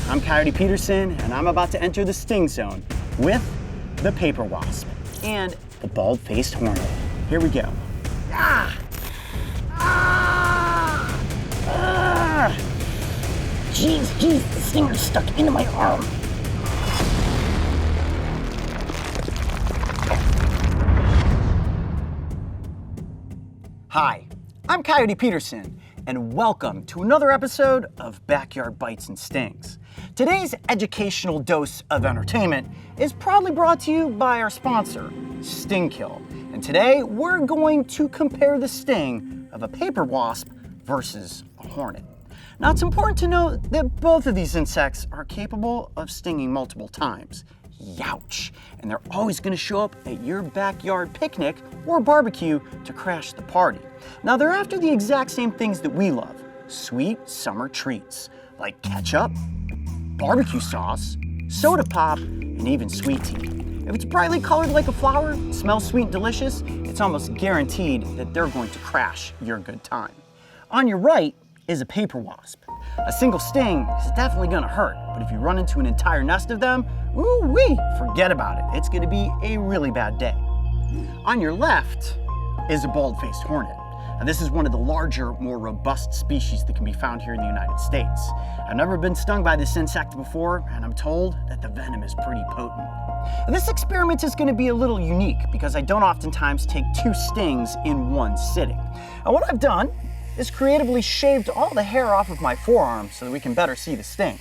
I'm Coyote Peterson, and I'm about to enter the sting zone with the paper wasp and the bald-faced hornet. Here we go. Ah! Ah! Ah! Jeez, the stinger's stuck into my arm. Hi, I'm Coyote Peterson, and welcome to another episode of Backyard Bites and Stings. Today's educational dose of entertainment is proudly brought to you by our sponsor, Stingkill. And today we're going to compare the sting of a paper wasp versus a hornet. Now it's important to note that both of these insects are capable of stinging multiple times. Youch! And they're always going to show up at your backyard picnic or barbecue to crash the party. Now they're after the exact same things that we love, sweet summer treats like ketchup, barbecue sauce, soda pop, and even sweet tea. If it's brightly colored like a flower, smells sweet and delicious, it's almost guaranteed that they're going to crash your good time. On your right is a paper wasp. A single sting is definitely gonna hurt, but if you run into an entire nest of them, ooh-wee, forget about it. It's gonna be a really bad day. On your left is a bald-faced hornet. Now, this is one of the larger, more robust species that can be found here in the United States. I've never been stung by this insect before, and I'm told that the venom is pretty potent. This experiment is going to be a little unique because I don't oftentimes take two stings in one sitting. Now, what I've done is creatively shaved all the hair off of my forearm so that we can better see the sting.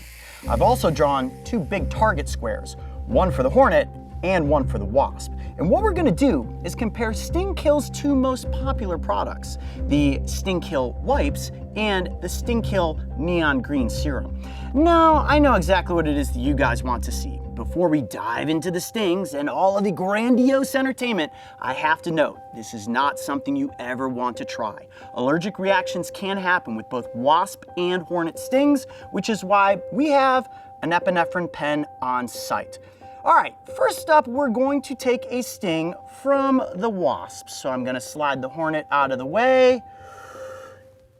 I've also drawn two big target squares, one for the hornet and one for the wasp. And what we're gonna do is compare Stingkill's two most popular products, the Stingkill wipes and the Stingkill neon green serum. Now, I know exactly what it is that you guys want to see. Before we dive into the stings and all of the grandiose entertainment, I have to note, this is not something you ever want to try. Allergic reactions can happen with both wasp and hornet stings, which is why we have an epinephrine pen on site. All right, first up, we're going to take a sting from the wasp. So I'm gonna slide the hornet out of the way,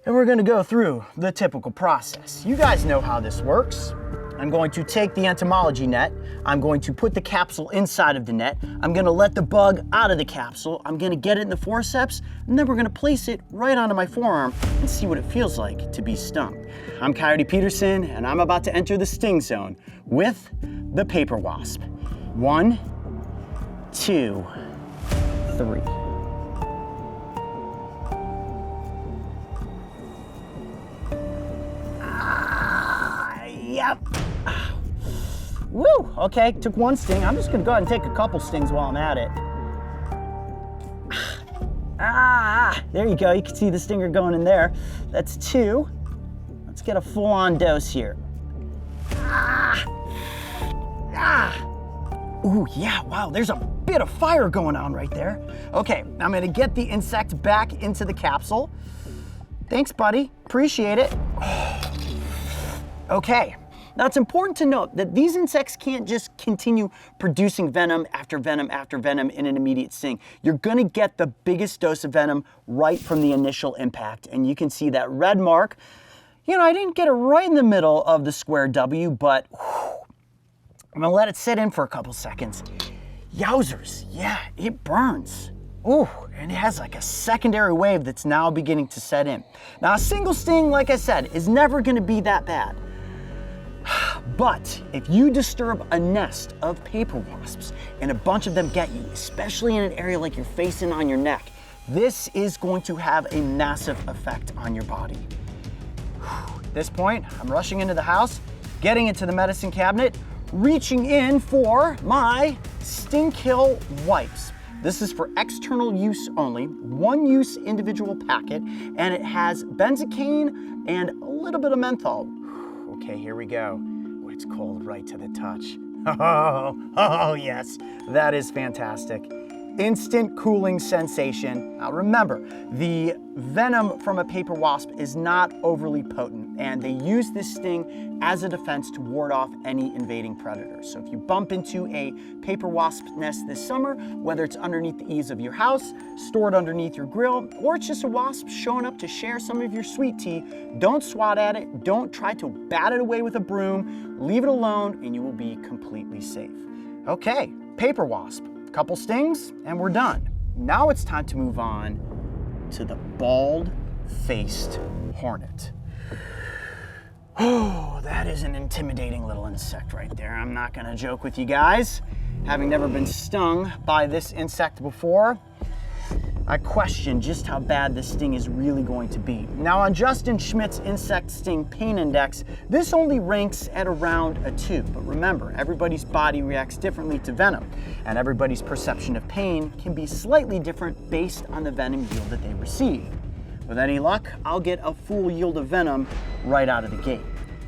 and we're gonna go through the typical process. You guys know how this works. I'm going to take the entomology net, I'm going to put the capsule inside of the net, I'm gonna let the bug out of the capsule, I'm gonna get it in the forceps, and then we're gonna place it right onto my forearm and see what it feels like to be stung. I'm Coyote Peterson, and I'm about to enter the sting zone with the paper wasp. 1, 2, 3. Yep. Woo, okay, took one sting. I'm just gonna go ahead and take a couple stings while I'm at it. There you go, you can see the stinger going in there. That's 2. Let's get a full-on dose here. Ooh, yeah, wow, there's a bit of fire going on right there. Okay, I'm gonna get the insect back into the capsule. Thanks, buddy, appreciate it. Okay. Now, it's important to note that these insects can't just continue producing venom after venom after venom in an immediate sting. You're gonna get the biggest dose of venom right from the initial impact. And you can see that red mark. You know, I didn't get it right in the middle of the square W, but I'm gonna let it sit in for a couple seconds. Yowzers, yeah, it burns. Ooh, and it has like a secondary wave that's now beginning to set in. Now, a single sting, like I said, is never gonna be that bad. But if you disturb a nest of paper wasps and a bunch of them get you, especially in an area like your face and on your neck, this is going to have a massive effect on your body. At this point, I'm rushing into the house, getting into the medicine cabinet, reaching in for my Stingkill wipes. This is for external use only, one-use individual packet, and it has benzocaine and a little bit of menthol. Okay, here we go. Oh, it's cold right to the touch. Oh, yes, that is fantastic. Instant cooling sensation. Now remember, the venom from a paper wasp is not overly potent. and they use this sting as a defense to ward off any invading predators. So if you bump into a paper wasp nest this summer, whether it's underneath the eaves of your house, stored underneath your grill, or it's just a wasp showing up to share some of your sweet tea, don't swat at it, don't try to bat it away with a broom, leave it alone, and you will be completely safe. Okay, paper wasp, couple stings, and we're done. Now it's time to move on to the bald-faced hornet. Oh, that is an intimidating little insect right there. I'm not gonna joke with you guys. Having never been stung by this insect before, I question just how bad this sting is really going to be. Now on Justin Schmidt's Insect Sting Pain Index, this only ranks at around a 2. But remember, everybody's body reacts differently to venom, and everybody's perception of pain can be slightly different based on the venom yield that they receive. With any luck, I'll get a full yield of venom right out of the gate.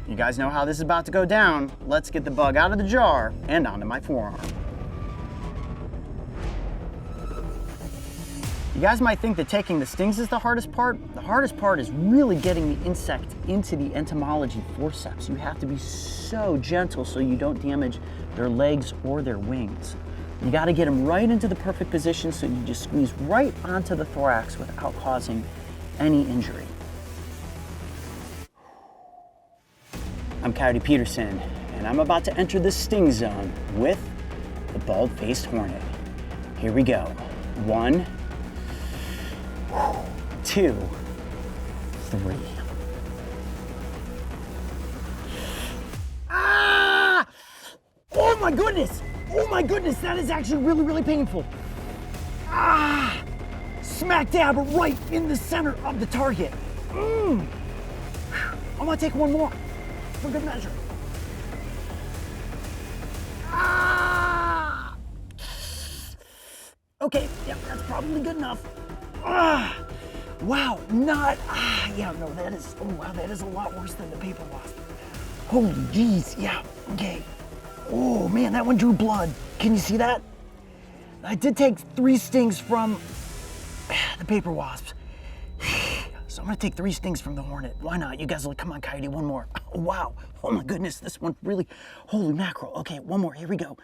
You guys know how this is about to go down. Let's get the bug out of the jar and onto my forearm. You guys might think that taking the stings is the hardest part. The hardest part is really getting the insect into the entomology forceps. You have to be so gentle so you don't damage their legs or their wings. You got to get them right into the perfect position so you just squeeze right onto the thorax without causing any injury. I'm Coyote Peterson, and I'm about to enter the sting zone with the bald-faced hornet. Here we go. 1, 2, 3. Ah! Oh my goodness! Oh my goodness, that is actually really, really painful. Ah! Smack dab right in the center of the target. I'm gonna take one more for good measure. Ah! Okay, yeah, that's probably good enough. Ah! Wow, yeah, no, that is, oh wow, that is a lot worse than the paper wasp. Holy jeez, yeah, okay. Oh man, that one drew blood. Can you see that? I did take 3 stings from the paper wasps. So I'm gonna take 3 stings from the hornet. Why not? You guys are like, come on, Coyote, one more. Oh, wow, oh my goodness, this one really, holy mackerel. Okay, one more, here we go.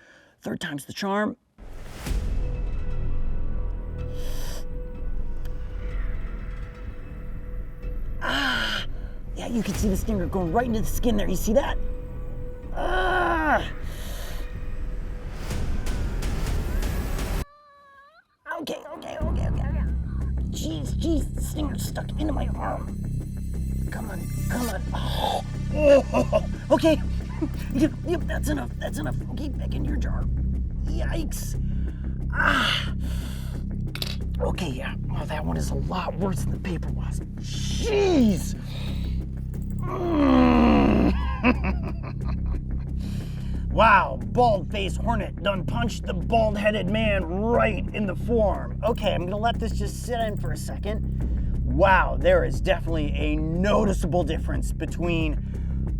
3rd time's the charm. Ah, yeah, you can see the stinger going right into the skin there. You see that? Ah. Okay. Jeez, the stinger's stuck into my arm. Come on. Oh. Okay. Yep, that's enough. Okay, back in your jar. Yikes. Ah. Okay, yeah. Oh, that one is a lot worse than the paper wasp. Jeez. Wow, bald-faced hornet done punched the bald-headed man right in the forearm. Okay, I'm gonna let this just sit in for a second. Wow, there is definitely a noticeable difference between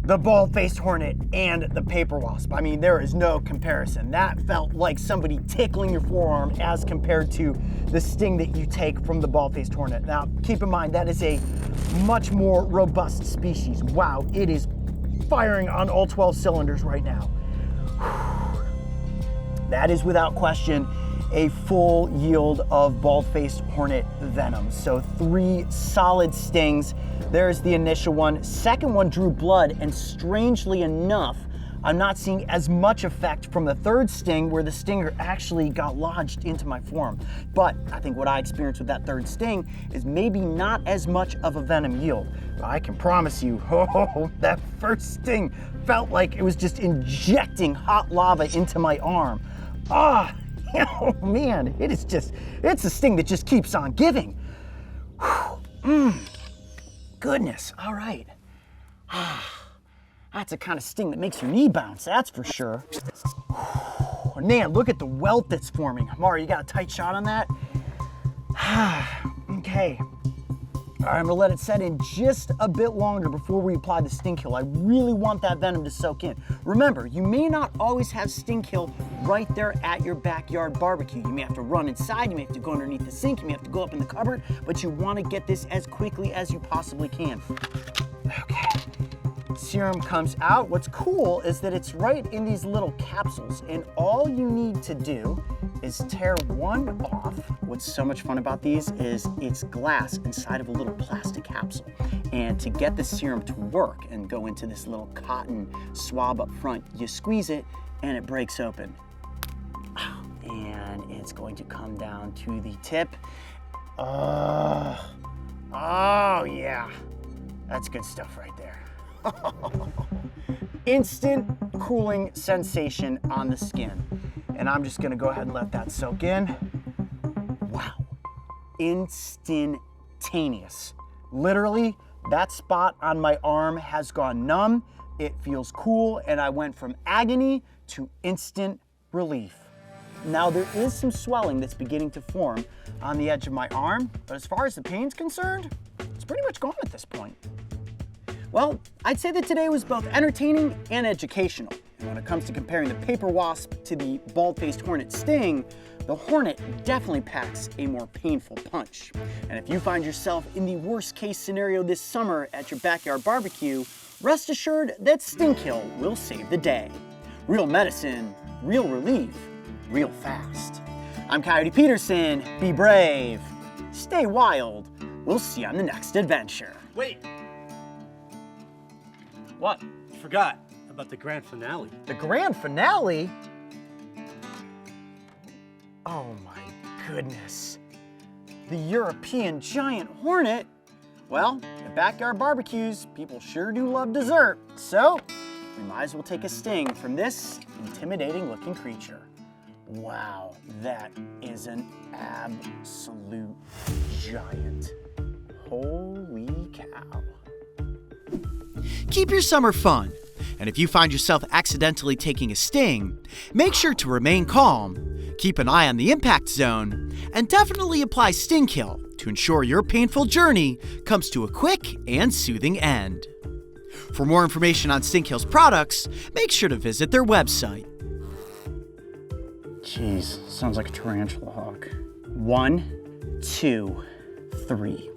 the bald-faced hornet and the paper wasp. I mean, there is no comparison. That felt like somebody tickling your forearm as compared to the sting that you take from the bald-faced hornet. Now, keep in mind, that is a much more robust species. Wow, it is firing on all 12 cylinders right now. That is without question a full yield of bald-faced hornet venom. So 3 solid stings. There's the initial one. Second one drew blood, and strangely enough, I'm not seeing as much effect from the 3rd sting where the stinger actually got lodged into my forearm. But I think what I experienced with that 3rd sting is maybe not as much of a venom yield. But I can promise you, that 1st sting felt like it was just injecting hot lava into my arm. Oh man, it's a sting that just keeps on giving. Goodness, all right. That's a kind of sting that makes your knee bounce, that's for sure. Man, look at the welt that's forming. Mari, you got a tight shot on that? Okay. All right, I'm gonna let it set in just a bit longer before we apply the sting kill. I really want that venom to soak in. Remember, you may not always have sting kill right there at your backyard barbecue. You may have to run inside, you may have to go underneath the sink, you may have to go up in the cupboard, but you wanna get this as quickly as you possibly can. Okay. serum comes out. What's cool is that it's right in these little capsules, and all you need to do is tear one off. What's so much fun about these is it's glass inside of a little plastic capsule. And to get the serum to work and go into this little cotton swab up front, you squeeze it and it breaks open. And it's going to come down to the tip. Oh yeah, that's good stuff right there. Instant cooling sensation on the skin. And I'm just gonna go ahead and let that soak in. Wow, instantaneous. Literally, that spot on my arm has gone numb. It feels cool, and I went from agony to instant relief. Now there is some swelling that's beginning to form on the edge of my arm, but as far as the pain's concerned, it's pretty much gone at this point. Well, I'd say that today was both entertaining and educational. And when it comes to comparing the paper wasp to the bald-faced hornet sting, the hornet definitely packs a more painful punch. And if you find yourself in the worst-case scenario this summer at your backyard barbecue, rest assured that Sting Kill will save the day. Real medicine, real relief, real fast. I'm Coyote Peterson. Be brave, stay wild. We'll see you on the next adventure. Wait. What? Forgot about the grand finale. The grand finale? Oh my goodness. The European giant hornet? Well, at backyard barbecues, people sure do love dessert. So, we might as well take a sting from this intimidating looking creature. Wow, that is an absolute giant. Holy cow. Keep your summer fun, and if you find yourself accidentally taking a sting, make sure to remain calm, keep an eye on the impact zone, and definitely apply Sting Kill to ensure your painful journey comes to a quick and soothing end. For more information on Sting Kill's products, make sure to visit their website. Jeez, sounds like a tarantula hawk. 1, 2, 3.